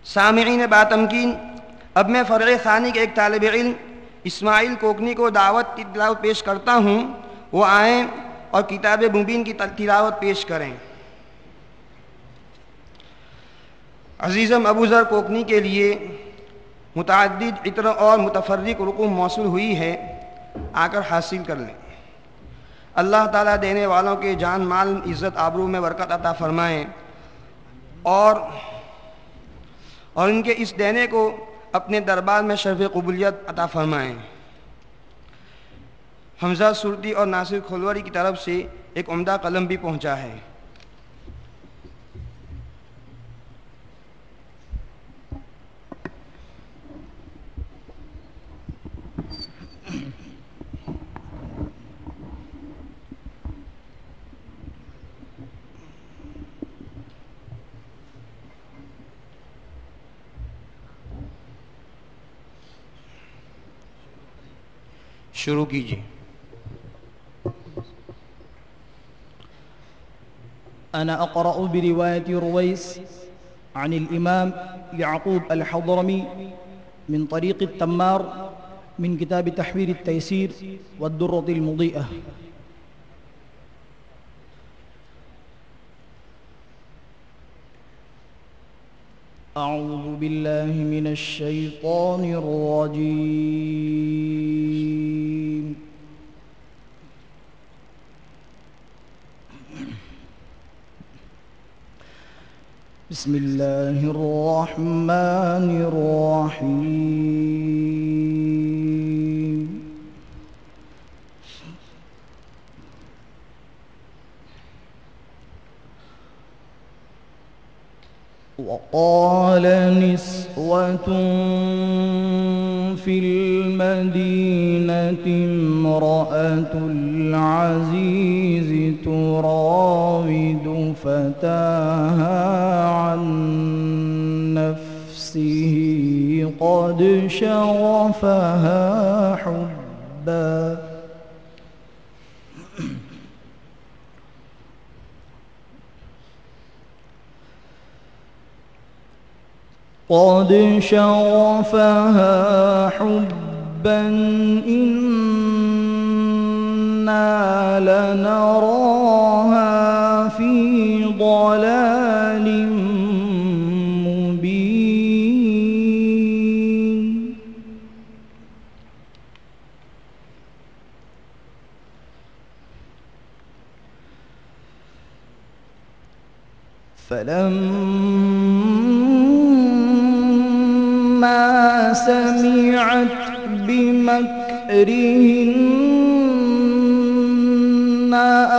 सामिईन बातमकीन, अब मैं फ़र्ग़ सानी के एक तालिब इल्म इस्माइल कोकनी को दावत की तिलावत पेश करता हूँ। वो आएँ और किताब मुबीन की तिलावत पेश करें। अज़ीज़म अबू ज़र कोकनी के लिए मुतअद्दिद इत्र और मुतफ़र्रिक़ रुकूम मौसूल हुई है, आकर हासिल कर लें। अल्लाह ताला देने वालों के जान माल इज़्ज़त आबरू में बरकत अता फ़रमाएँ और इनके इस देने को अपने दरबार में शर्फ़ क़बूलियत अता फ़रमाएँ। हमज़ा सुरती और नासिर खोलवरी की तरफ से एक उम्दा कलम भी पहुँचा है। शुरू कीजिए। अना अक़रअु बिरिवायत रुवैस अनिल इमाम याक़ूब अल-हज़रमी मिन तरीक़ अत-तम्मार मिन किताब तहवीर अत-तयसीर वद-दुर्रत अल-मुदीअह। अऊज़ु बिल्लाहि मिनश शैतानिर रजीम। बिस्मिल्लाहिर रहमानिर रहीम। वक़ाल निस्वतुन फ़िल मदीनति इम्रअतुल अज़ीज़ तुराविदु फ़ताहा अन नफ़्सिही क़द शग़फ़हा हुब्बा। قد شغفها حبا إنا لنراها في ضلال مبين. فلما سمعت بمكرهن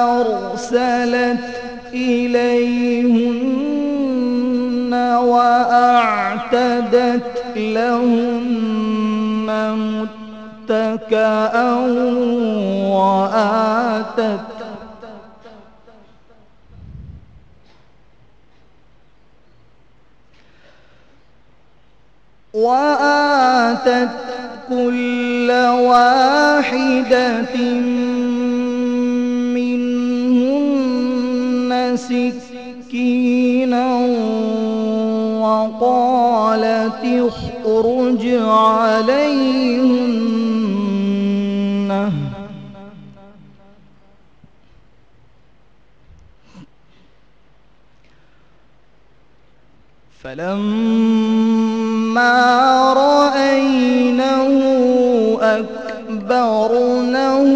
أرسلت إليهن وأعتدت لهن متكأ وآتت كل واحدة منهن سكينا وقالت اخرج عليهن. فلما رأينه أكبرنه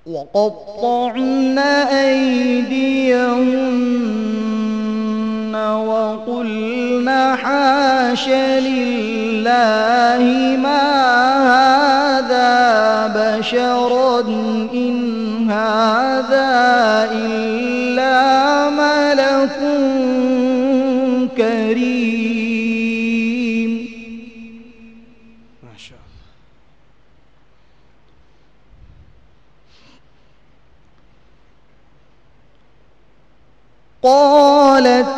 وقطعن أيديهن وقلن حاش لله ما هذا بشرا إن هذا إلا ملك كريم. ما شاء الله. قالت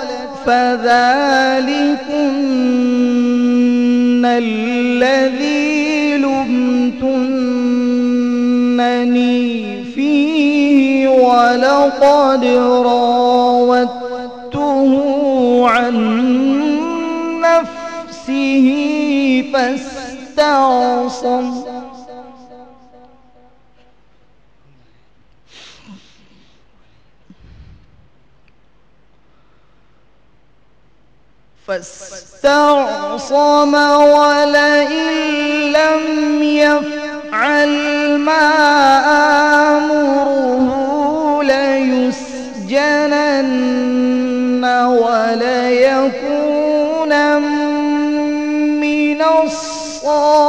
فذلكن الذي فيه ولقد راودته عن نفسه فاستعصم ولئن لم يفعل ما آمره ليسجنن وليكون من الصاغرين.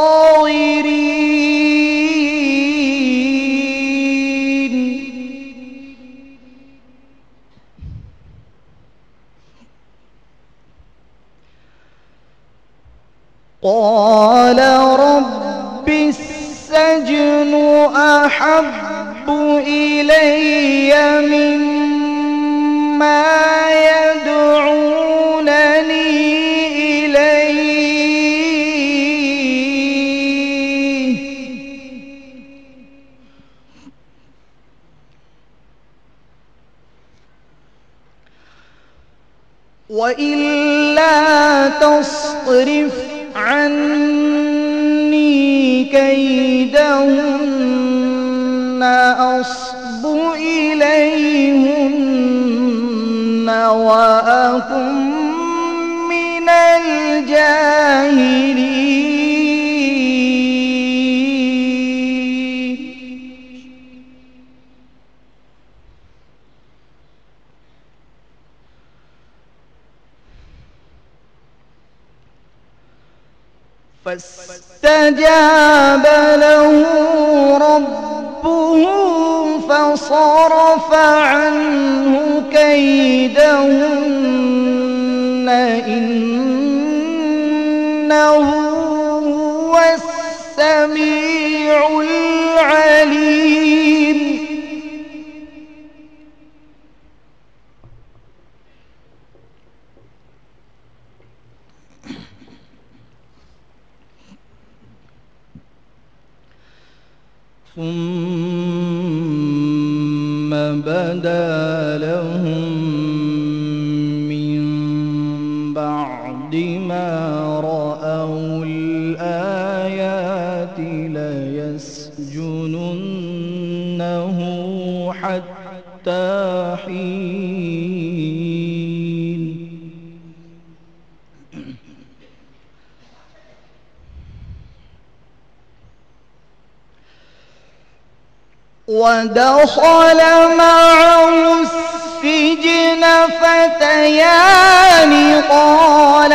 قال رب السجن أحب إلي مما يدعونني إليه وإلا تصرف عني كيدهن أصب إليهن وأكن من الجاهلين. فاستجاب له ربه فصرف عنه كيدهن إنه هو السميع العليم. ثم بدا لهم من بعد ما رأوا الآيات ليسجننه حتى حين. ودخل معه السجن فتيان قال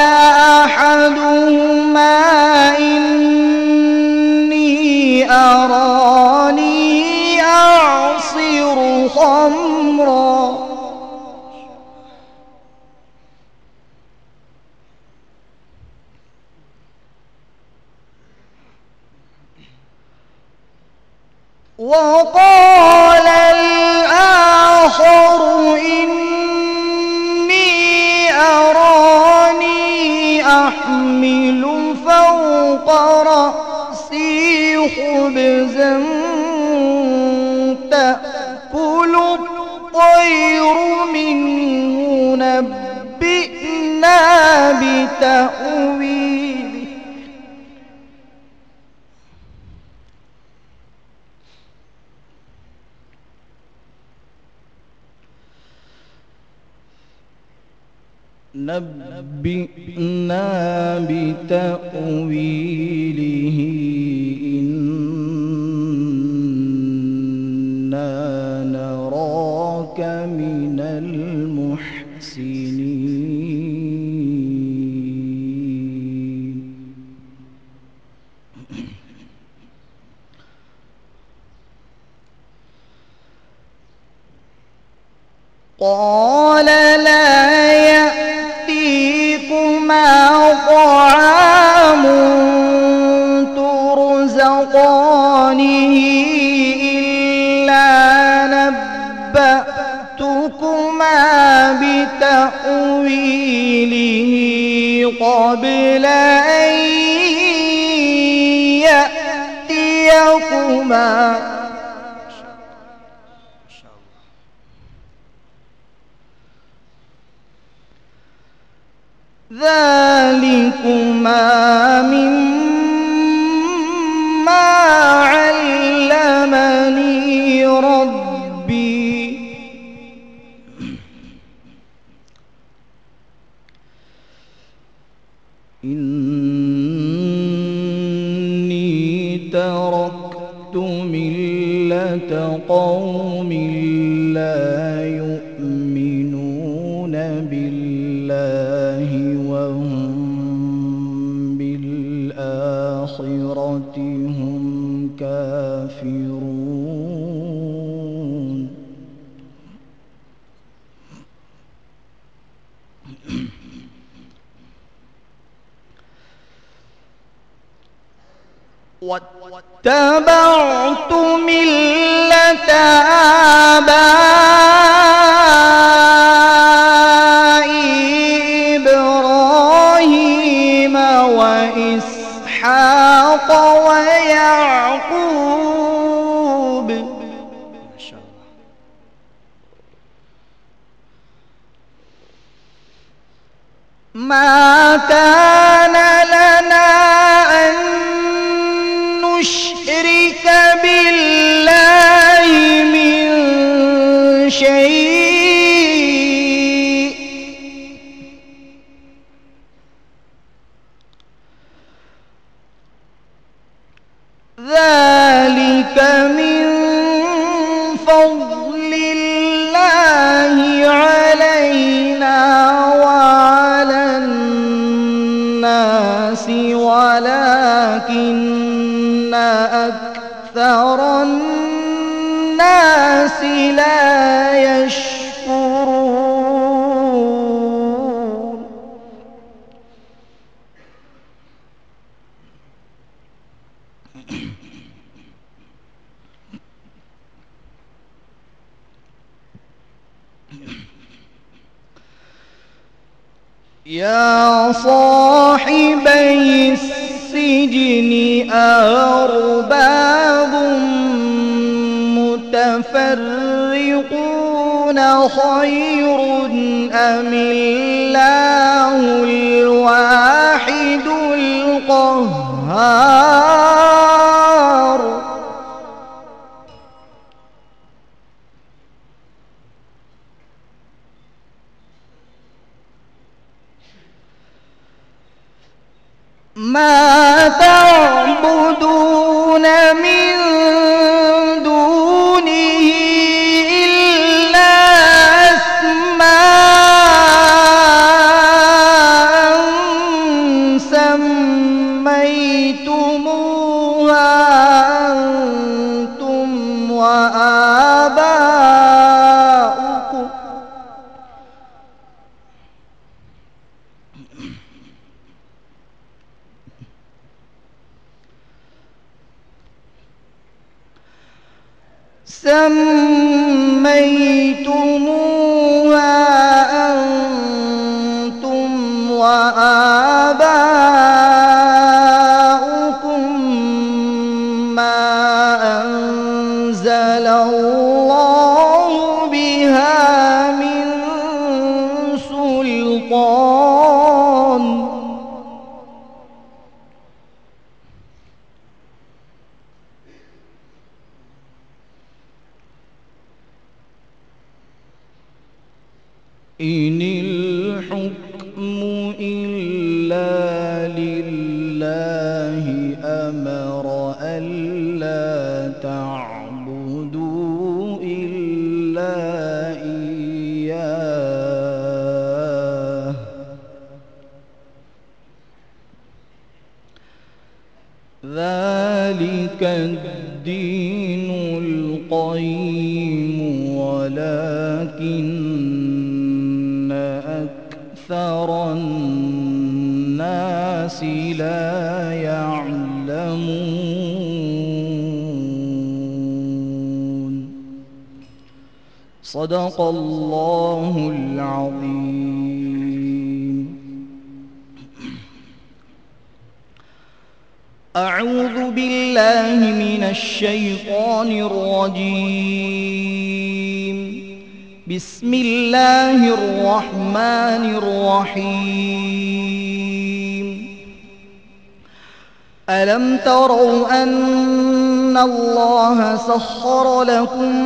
أحدهما إني أراني أعصر خمرا وقال الآخر إني أراني أحمل فوق رأسي خبزا تأكل الطير منه نبئنا بتأويله نبئنا بتأويله إنا نراك من المحسنين. قال لا يأتيكما طعام ترزقانه إلا نبأتكما بتأويله قبل أن يأتيكما ذلكما مما علمني ربي إني تركت ملة قوم لا يؤمنون بالله وهم بالآخرة هم كافرون واتبعت ملة آبائي إبراهيم وإسحاق ويعقوب ما شاء الله. ما كان لنا أن نشرك بالله من شيء ذلك من فضل الله علينا وعلى الناس ولكن أكثر الناس لا يشكرون يا صاحبي السجن أأرباب متفرقون خير أم الله الواحد القهار ما تعبدون من دونه إلا أسماء سميتموها أنتم وآباؤكم ما أنزل الله بها من سلطان إن الحكم إلا لله أمر ألا تعبدوا إلا إياه ذلك الدين القيم ولكن أكثر الناس لا يعلمون صدق الله العظيم. أعوذ بالله من الشيطان الرجيم. بسم الله الرحمن الرحيم. ألم تروا أن الله سخر لكم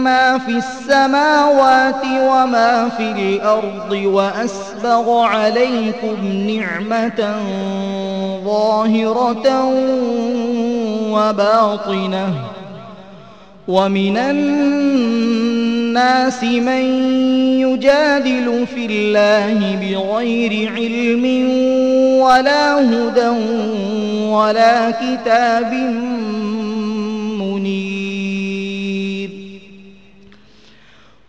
ما في السماوات وما في الأرض وأسبغ عليكم نعمة ظاهرة وباطنة ومن الناس من يجادل في الله بغير علم ولا هدى ولا كتاب منير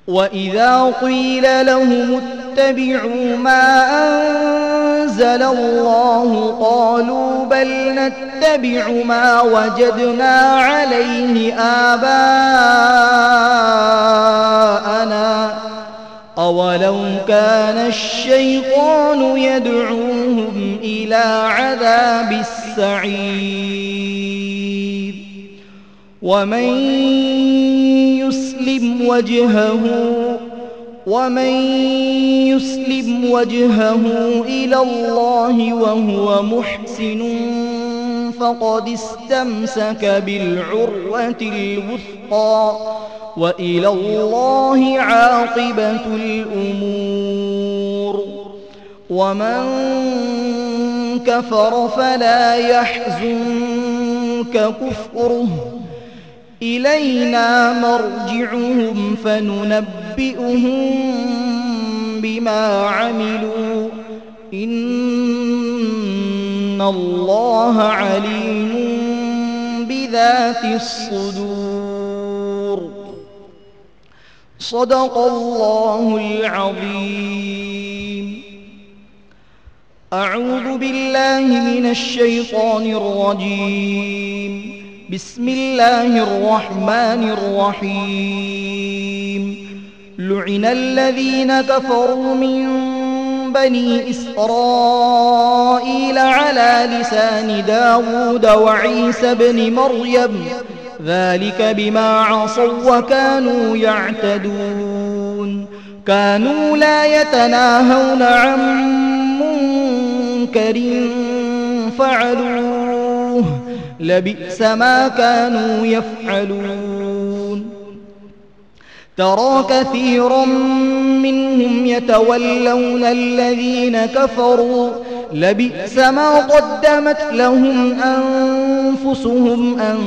وإذا قيل لهم اتبعوا ما أنزل الله قالوا بل نتبع ما وجدنا عليه آباءنا أولو كان الشيطان يدعوهم إلى عذاب السعير ومن يسلم وجهه إلى الله وهو محسن فقد استمسك بالعروة الوثقى وإلى الله عاقبة الأمور ومن كفر فلا يحزنك كفره إلينا مرجعهم فننبئهم بما عملوا إن الله عليم بذات الصدور صدق الله العظيم. أعوذ بالله من الشيطان الرجيم. بسم الله الرحمن الرحيم. لعن الذين كفروا من بني إسرائيل على لسان داود وعيسى بن مريم ذلك بما عصوا وكانوا يعتدون كانوا لا يتناهون عن منكر فعلوه لبئس ما كانوا يفعلون ترى كثيرا منهم يتولون الذين كفروا لبئس ما قدمت لهم أنفسهم أن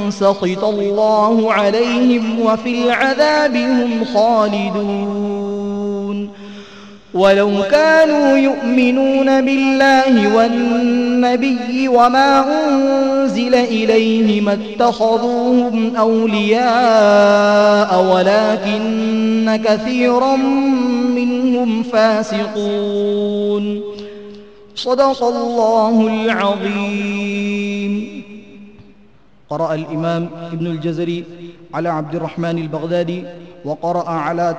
سخط الله عليهم وفي العذاب هم خالدون ولو كانوا يؤمنون بالله والنبي وما أنزل إليه ما اتخذوهم أولياء ولكن كثيرا منهم فاسقون صدق الله العظيم. قرأ الإمام ابن الجزري على عبد الرحمن البغدادي وقرأ على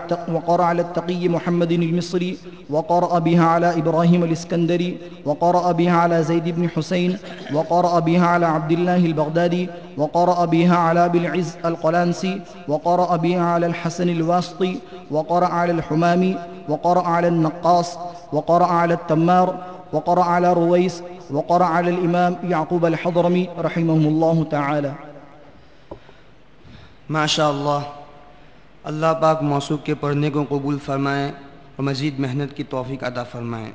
التقي محمد المصري وقرأ بها على إبراهيم الإسكندري وقرأ بها على زيد بن حسين وقرأ بها على عبد الله البغدادي وقرأ بها على أبي العز القلانسي وقرأ بها على الحسن الواسطي وقرأ على الحمامي وقرأ على النقاص وقرأ على التمار وقرأ على رويس وقرأ على الإمام يعقوب الحضرمي رحمه الله تعالى. माशाअल्लाह, अल्लाह पाक मौसूक के पढ़ने को कबूल फरमाएँ और मज़ीद मेहनत की तौफीक अता फरमाएँ।